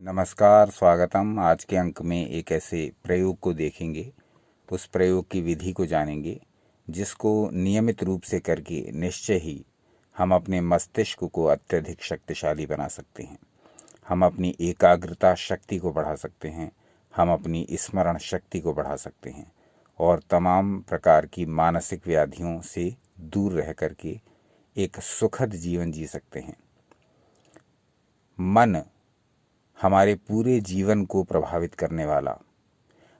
नमस्कार, स्वागतम। आज के अंक में एक ऐसे प्रयोग को देखेंगे, उस प्रयोग की विधि को जानेंगे जिसको नियमित रूप से करके निश्चय ही हम अपने मस्तिष्क को अत्यधिक शक्तिशाली बना सकते हैं। हम अपनी एकाग्रता शक्ति को बढ़ा सकते हैं, हम अपनी स्मरण शक्ति को बढ़ा सकते हैं और तमाम प्रकार की मानसिक व्याधियों से दूर रह करके एक सुखद जीवन जी सकते हैं। मन हमारे पूरे जीवन को प्रभावित करने वाला,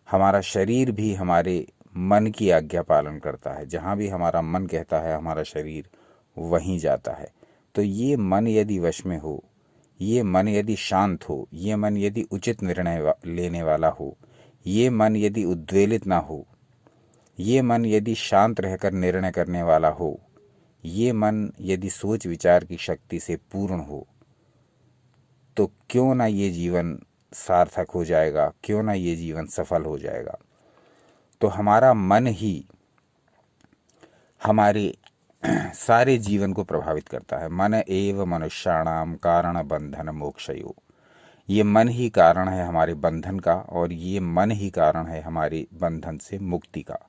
हमारा शरीर भी हमारे मन की आज्ञा पालन करता है। जहाँ भी हमारा मन कहता है हमारा शरीर वहीं जाता है। तो ये मन यदि वश में हो, ये मन यदि शांत हो, ये मन यदि उचित निर्णय लेने वाला हो, ये मन यदि उद्वेलित ना हो, ये मन यदि शांत रहकर निर्णय करने वाला हो, ये मन यदि सोच विचार की शक्ति से पूर्ण हो, तो क्यों ना ये जीवन सार्थक हो जाएगा, क्यों ना ये जीवन सफल हो जाएगा। तो हमारा मन ही हमारे सारे जीवन को प्रभावित करता है। मन एव मनुष्याणाम कारण बंधन मोक्षयो। ये मन ही कारण है हमारे बंधन का और ये मन ही कारण है हमारे बंधन से मुक्ति का।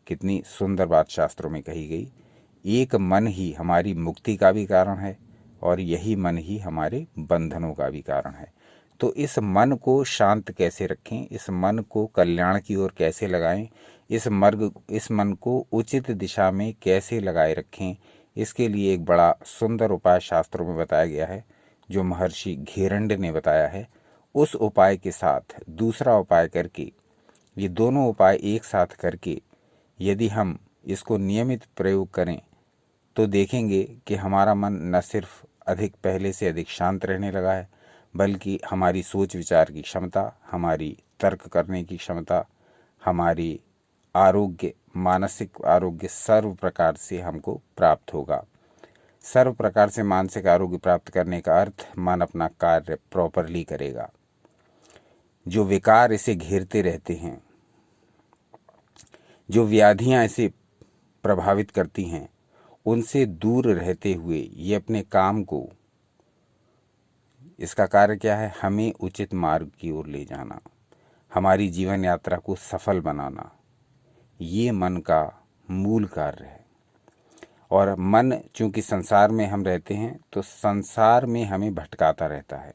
कितनी सुंदर बात शास्त्रों में कही गई। एक मन ही हमारी मुक्ति का भी कारण है और यही मन ही हमारे बंधनों का भी कारण है। तो इस मन को शांत कैसे रखें, इस मन को कल्याण की ओर कैसे लगाएं, इस मन को उचित दिशा में कैसे लगाए रखें, इसके लिए एक बड़ा सुंदर उपाय शास्त्रों में बताया गया है जो महर्षि घेरंड ने बताया है। उस उपाय के साथ दूसरा उपाय करके, ये दोनों उपाय एक साथ करके यदि हम इसको नियमित प्रयोग करें तो देखेंगे कि हमारा मन न सिर्फ पहले से अधिक शांत रहने लगा है, बल्कि हमारी सोच विचार की क्षमता, हमारी तर्क करने की क्षमता, हमारी आरोग्य, मानसिक आरोग्य सर्व प्रकार से हमको प्राप्त होगा। सर्व प्रकार से मानसिक आरोग्य प्राप्त करने का अर्थ मन अपना कार्य प्रॉपरली करेगा। जो विकार इसे घेरते रहते हैं, जो व्याधियां इसे प्रभावित करती हैं, उनसे दूर रहते हुए ये अपने काम को, इसका कार्य क्या है, हमें उचित मार्ग की ओर ले जाना, हमारी जीवन यात्रा को सफल बनाना, ये मन का मूल कार्य है। और मन चूंकि संसार में हम रहते हैं तो संसार में हमें भटकाता रहता है।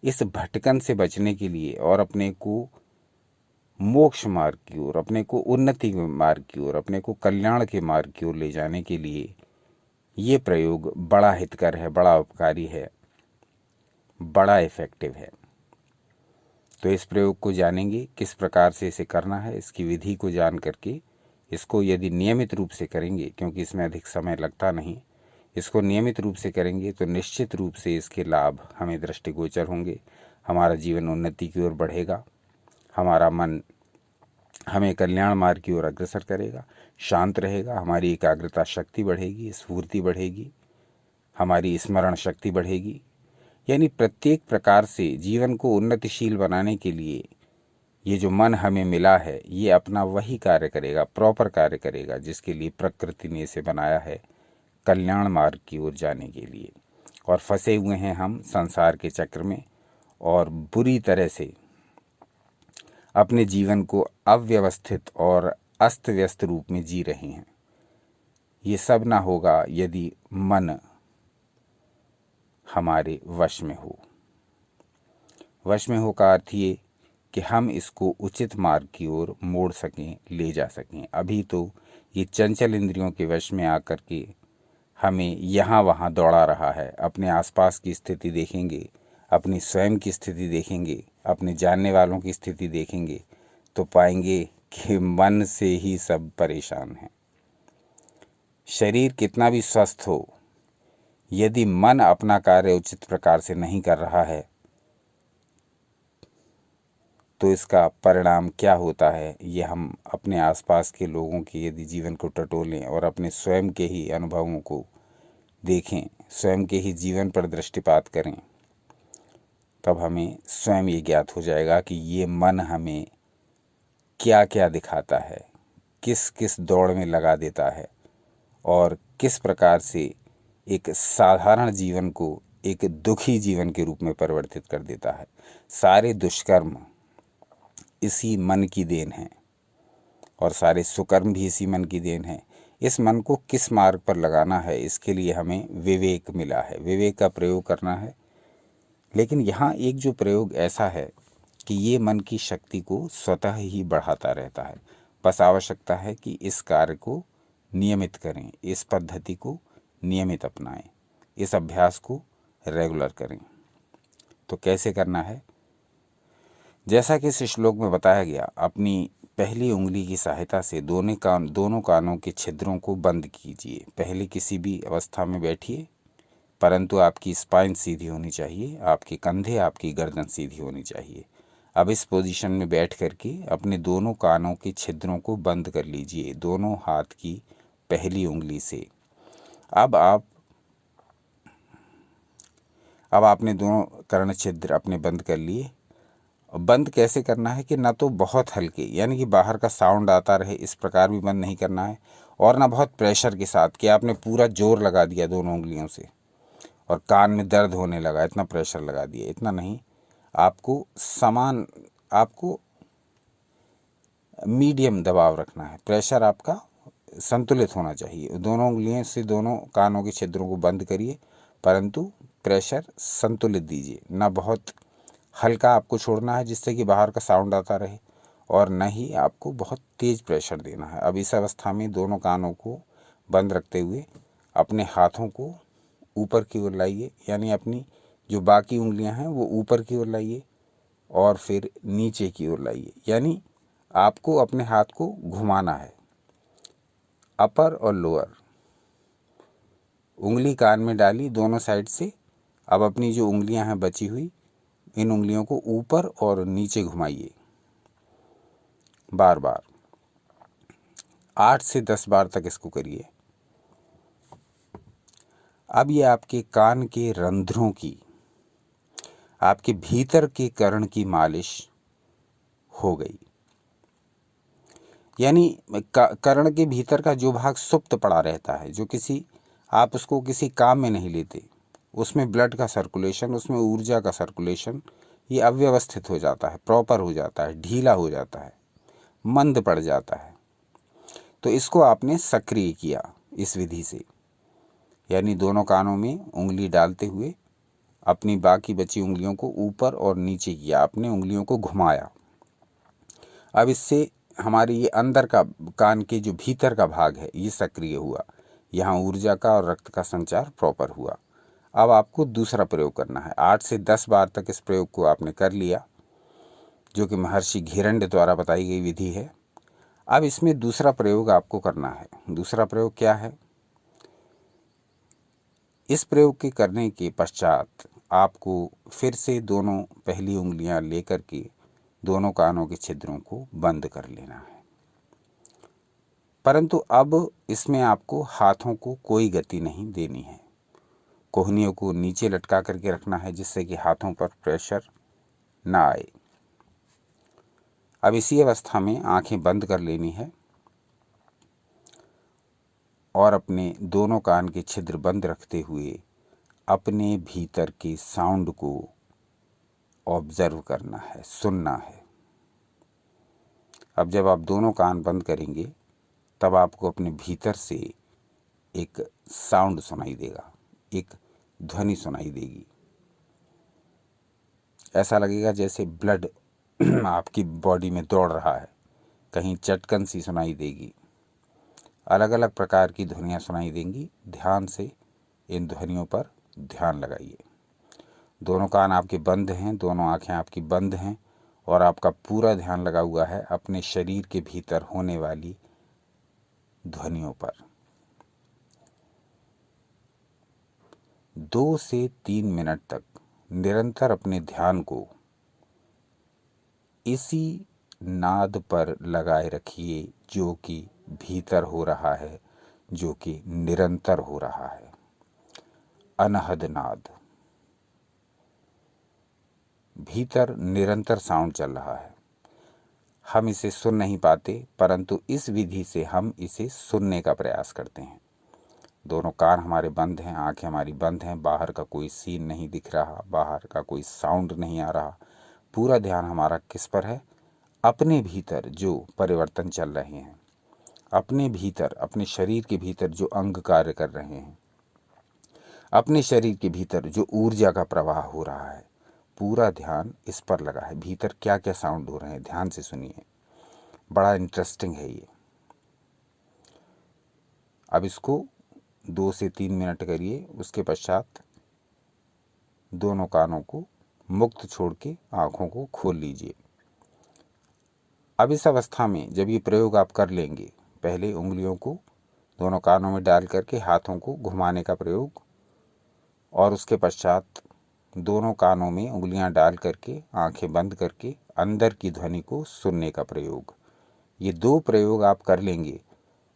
इस भटकन से बचने के लिए और अपने को मोक्ष मार्ग की ओर, अपने को उन्नति के मार्ग की ओर, अपने को कल्याण के मार्ग की ओर ले जाने के लिए ये प्रयोग बड़ा हितकर है, बड़ा उपकारी है, बड़ा इफेक्टिव है। तो इस प्रयोग को जानेंगे किस प्रकार से इसे करना है। इसकी विधि को जान करके इसको यदि नियमित रूप से करेंगे, क्योंकि इसमें अधिक समय लगता नहीं, इसको नियमित रूप से करेंगे तो निश्चित रूप से इसके लाभ हमें दृष्टिगोचर होंगे। हमारा जीवन उन्नति की ओर बढ़ेगा, हमारा मन हमें कल्याण मार्ग की ओर अग्रसर करेगा, शांत रहेगा, हमारी एकाग्रता शक्ति बढ़ेगी, स्फूर्ति बढ़ेगी, हमारी स्मरण शक्ति बढ़ेगी। यानी प्रत्येक प्रकार से जीवन को उन्नतिशील बनाने के लिए ये जो मन हमें मिला है ये अपना वही कार्य करेगा, प्रॉपर कार्य करेगा, जिसके लिए प्रकृति ने इसे बनाया है, कल्याण मार्ग की ओर जाने के लिए। और फंसे हुए हैं हम संसार के चक्र में और बुरी तरह से अपने जीवन को अव्यवस्थित और अस्त व्यस्त रूप में जी रहे हैं। ये सब ना होगा यदि मन हमारे वश में हो। वश में हो का अर्थ ये कि हम इसको उचित मार्ग की ओर मोड़ सकें, ले जा सकें। अभी तो ये चंचल इंद्रियों के वश में आकर के हमें यहाँ वहाँ दौड़ा रहा है। अपने आसपास की स्थिति देखेंगे, अपनी स्वयं की स्थिति देखेंगे, अपने जानने वालों की स्थिति देखेंगे तो पाएंगे कि मन से ही सब परेशान हैं। शरीर कितना भी स्वस्थ हो, यदि मन अपना कार्य उचित प्रकार से नहीं कर रहा है तो इसका परिणाम क्या होता है ये हम अपने आसपास के लोगों के यदि जीवन को टटोलें और अपने स्वयं के ही अनुभवों को देखें, स्वयं के ही जीवन पर दृष्टिपात करें, तब हमें स्वयं ये ज्ञात हो जाएगा कि ये मन हमें क्या क्या दिखाता है, किस किस दौड़ में लगा देता है और किस प्रकार से एक साधारण जीवन को एक दुखी जीवन के रूप में परिवर्तित कर देता है। सारे दुष्कर्म इसी मन की देन है और सारे सुकर्म भी इसी मन की देन है। इस मन को किस मार्ग पर लगाना है, इसके लिए हमें विवेक मिला है, विवेक का प्रयोग करना है। लेकिन यहाँ एक जो प्रयोग ऐसा है कि ये मन की शक्ति को स्वतः ही बढ़ाता रहता है। बस आवश्यकता है कि इस कार्य को नियमित करें, इस पद्धति को नियमित अपनाएं, इस अभ्यास को रेगुलर करें। तो कैसे करना है? जैसा कि इस श्लोक में बताया गया, अपनी पहली उंगली की सहायता से दोनों कानों के छिद्रों को बंद कीजिए। पहले किसी भी अवस्था में बैठिए, परंतु आपकी स्पाइन सीधी होनी चाहिए, आपके कंधे, आपकी गर्दन सीधी होनी चाहिए। अब इस पोजीशन में बैठ करके अपने दोनों कानों के छिद्रों को बंद कर लीजिए, दोनों हाथ की पहली उंगली से। अब आपने दोनों कर्ण छिद्र अपने बंद कर लिए। बंद कैसे करना है कि ना तो बहुत हल्के, यानी कि बाहर का साउंड आता रहे, इस प्रकार भी बंद नहीं करना है, और ना बहुत प्रेशर के साथ कि आपने पूरा जोर लगा दिया दोनों उंगलियों से और कान में दर्द होने लगा, इतना प्रेशर लगा दिया, इतना नहीं। आपको मीडियम दबाव रखना है। प्रेशर आपका संतुलित होना चाहिए। दोनों उंगलियों से दोनों कानों के छिद्रों को बंद करिए, परंतु प्रेशर संतुलित दीजिए। ना बहुत हल्का आपको छोड़ना है जिससे कि बाहर का साउंड आता रहे, और न ही आपको बहुत तेज़ प्रेशर देना है। अब इस अवस्था में दोनों कानों को बंद रखते हुए अपने हाथों को ऊपर की ओर लाइए, यानी अपनी जो बाकी उंगलियां हैं वो ऊपर की ओर लाइए और फिर नीचे की ओर लाइए, यानी आपको अपने हाथ को घुमाना है। अपर और लोअर उंगली कान में डाली दोनों साइड से। अब अपनी जो उंगलियां हैं बची हुई, इन उंगलियों को ऊपर और नीचे घुमाइए बार बार। 8 से 10 बार तक इसको करिए। अब ये आपके कान के रंध्रों की, आपके भीतर के कर्ण की मालिश हो गई। यानी कर्ण के भीतर का जो भाग सुप्त पड़ा रहता है, जो आप उसको किसी काम में नहीं लेते, उसमें ब्लड का सर्कुलेशन, उसमें ऊर्जा का सर्कुलेशन ये अव्यवस्थित हो जाता है, प्रॉपर हो जाता है, ढीला हो जाता है, मंद पड़ जाता है। तो इसको आपने सक्रिय किया इस विधि से, यानी दोनों कानों में उंगली डालते हुए अपनी बाकी बची उंगलियों को ऊपर और नीचे किया, अपने उंगलियों को घुमाया। अब इससे हमारी ये अंदर का कान के जो भीतर का भाग है ये सक्रिय हुआ, यहाँ ऊर्जा का और रक्त का संचार प्रॉपर हुआ। अब आपको दूसरा प्रयोग करना है। 8 से 10 बार तक इस प्रयोग को आपने कर लिया, जो कि महर्षि घेरंड द्वारा बताई गई विधि है। अब इसमें दूसरा प्रयोग आपको करना है। दूसरा प्रयोग क्या है? इस प्रयोग के करने के पश्चात आपको फिर से दोनों पहली उंगलियां लेकर के दोनों कानों के छिद्रों को बंद कर लेना है। परंतु अब इसमें आपको हाथों को कोई गति नहीं देनी है। कोहनियों को नीचे लटका करके रखना है जिससे कि हाथों पर प्रेशर ना आए। अब इसी अवस्था में आंखें बंद कर लेनी है और अपने दोनों कान के छिद्र बंद रखते हुए अपने भीतर के साउंड को ऑब्जर्व करना है, सुनना है। अब जब आप दोनों कान बंद करेंगे तब आपको अपने भीतर से एक साउंड सुनाई देगा, एक ध्वनि सुनाई देगी। ऐसा लगेगा जैसे ब्लड आपकी बॉडी में दौड़ रहा है, कहीं चटकन सी सुनाई देगी। अलग अलग प्रकार की ध्वनियाँ सुनाई देंगी। ध्यान से इन ध्वनियों पर ध्यान लगाइए। दोनों कान आपके बंद हैं, दोनों आंखें आपकी बंद हैं और आपका पूरा ध्यान लगा हुआ है अपने शरीर के भीतर होने वाली ध्वनियों पर। 2 से 3 मिनट तक निरंतर अपने ध्यान को इसी नाद पर लगाए रखिए जो कि भीतर हो रहा है, जो कि निरंतर हो रहा है। अनहद नाद, भीतर निरंतर साउंड चल रहा है। हम इसे सुन नहीं पाते, परंतु इस विधि से हम इसे सुनने का प्रयास करते हैं। दोनों कान हमारे बंद हैं, आंखें हमारी बंद हैं, बाहर का कोई सीन नहीं दिख रहा, बाहर का कोई साउंड नहीं आ रहा। पूरा ध्यान हमारा किस पर है? अपने भीतर जो परिवर्तन चल रहे हैं, अपने भीतर, अपने शरीर के भीतर जो अंग कार्य कर रहे हैं, अपने शरीर के भीतर जो ऊर्जा का प्रवाह हो रहा है, पूरा ध्यान इस पर लगा है। भीतर क्या क्या साउंड हो रहे हैं, ध्यान से सुनिए, बड़ा इंटरेस्टिंग है ये। अब इसको 2 से 3 मिनट करिए। उसके पश्चात दोनों कानों को मुक्त छोड़ के आँखों को खोल लीजिए। अब इस अवस्था में जब ये प्रयोग आप कर लेंगे, पहले उंगलियों को दोनों कानों में डाल करके हाथों को घुमाने का प्रयोग, और उसके पश्चात दोनों कानों में उंगलियां डाल करके आंखें बंद करके अंदर की ध्वनि को सुनने का प्रयोग। ये 2 प्रयोग आप कर लेंगे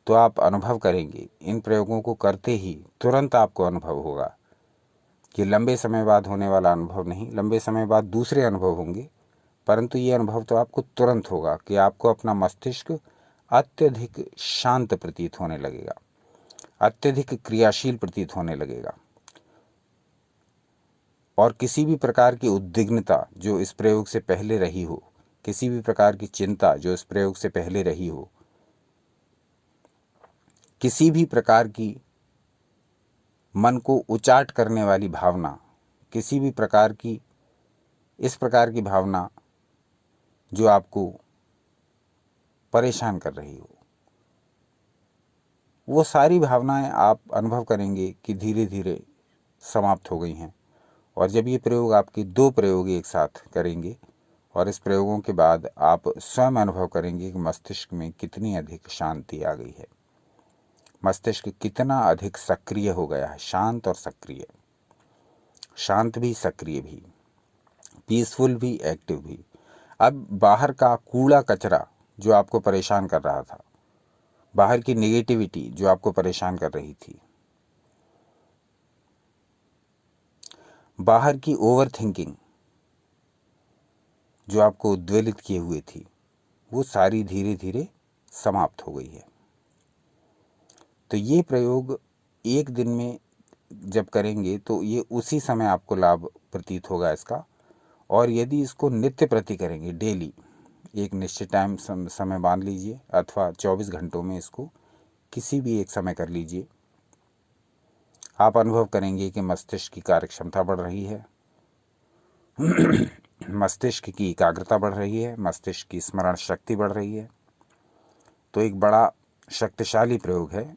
तो आप अनुभव करेंगे, इन प्रयोगों को करते ही तुरंत आपको अनुभव होगा कि लंबे समय बाद होने वाला अनुभव नहीं, लंबे समय बाद दूसरे अनुभव होंगे, परंतु ये अनुभव तो आपको तुरंत होगा कि आपको अपना मस्तिष्क अत्यधिक शांत प्रतीत होने लगेगा, अत्यधिक क्रियाशील प्रतीत होने लगेगा, और किसी भी प्रकार की उद्विग्नता जो इस प्रयोग से पहले रही हो, किसी भी प्रकार की चिंता जो इस प्रयोग से पहले रही हो, किसी भी प्रकार की मन को उचाट करने वाली भावना, किसी भी प्रकार की इस प्रकार की भावना जो आपको परेशान कर रही हो, वो सारी भावनाएं आप अनुभव करेंगे कि धीरे धीरे समाप्त हो गई हैं। और जब ये प्रयोग आपके 2 प्रयोग एक साथ करेंगे और इस प्रयोगों के बाद आप स्वयं अनुभव करेंगे कि मस्तिष्क में कितनी अधिक शांति आ गई है, मस्तिष्क कितना अधिक सक्रिय हो गया है, शांत और सक्रिय, शांत भी सक्रिय भी, पीसफुल भी, एक्टिव भी। अब बाहर का कूड़ा कचरा जो आपको परेशान कर रहा था, बाहर की नेगेटिविटी जो आपको परेशान कर रही थी, बाहर की ओवर थिंकिंग जो आपको उद्वेलित किए हुए थी, वो सारी धीरे धीरे समाप्त हो गई है। तो ये प्रयोग एक दिन में जब करेंगे तो ये उसी समय आपको लाभ प्रतीत होगा इसका। और यदि इसको नित्य प्रति करेंगे, डेली एक निश्चित टाइम समय बांध लीजिए, अथवा 24 घंटों में इसको किसी भी एक समय कर लीजिए, आप अनुभव करेंगे कि मस्तिष्क की कार्यक्षमता बढ़ रही है, मस्तिष्क की एकाग्रता बढ़ रही है, मस्तिष्क की स्मरण शक्ति बढ़ रही है। तो एक बड़ा शक्तिशाली प्रयोग है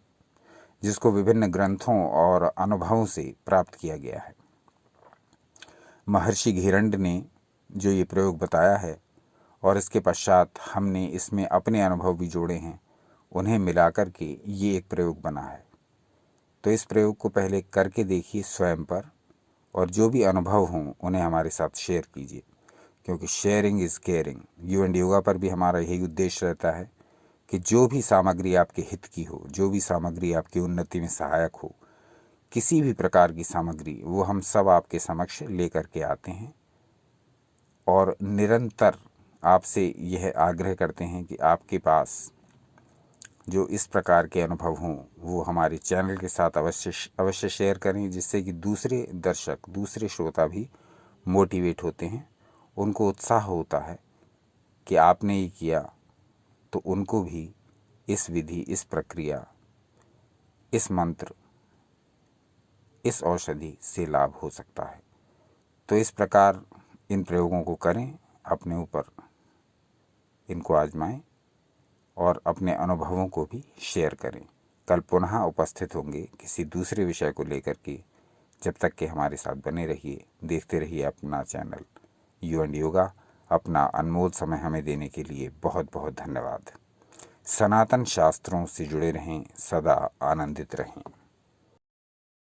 जिसको विभिन्न ग्रंथों और अनुभवों से प्राप्त किया गया है। महर्षि घिरंड ने जो ये प्रयोग बताया है और इसके पश्चात हमने इसमें अपने अनुभव भी जोड़े हैं, उन्हें मिलाकर के ये एक प्रयोग बना है। तो इस प्रयोग को पहले करके देखिए स्वयं पर, और जो भी अनुभव हों उन्हें हमारे साथ शेयर कीजिए, क्योंकि sharing is caring. You and yoga पर भी हमारा यही उद्देश्य रहता है कि जो भी सामग्री आपके हित की हो, जो भी सामग्री आपकी उन्नति में सहायक हो, किसी भी प्रकार की सामग्री, वो हम सब आपके समक्ष लेकर के आते हैं। और निरंतर आपसे यह आग्रह करते हैं कि आपके पास जो इस प्रकार के अनुभव हों वो हमारे चैनल के साथ अवश्य शेयर करें, जिससे कि दूसरे दर्शक, दूसरे श्रोता भी मोटिवेट होते हैं, उनको उत्साह होता है कि आपने ये किया तो उनको भी इस विधि, इस प्रक्रिया, इस मंत्र, इस औषधि से लाभ हो सकता है। तो इस प्रकार इन प्रयोगों को करें, अपने ऊपर इनको आजमाएं और अपने अनुभवों को भी शेयर करें। कल पुनः उपस्थित होंगे किसी दूसरे विषय को लेकर के। जब तक कि हमारे साथ बने रहिए, देखते रहिए अपना चैनल यू एंड योगा। अपना अनमोल समय हमें देने के लिए बहुत बहुत धन्यवाद। सनातन शास्त्रों से जुड़े रहें, सदा आनंदित रहें।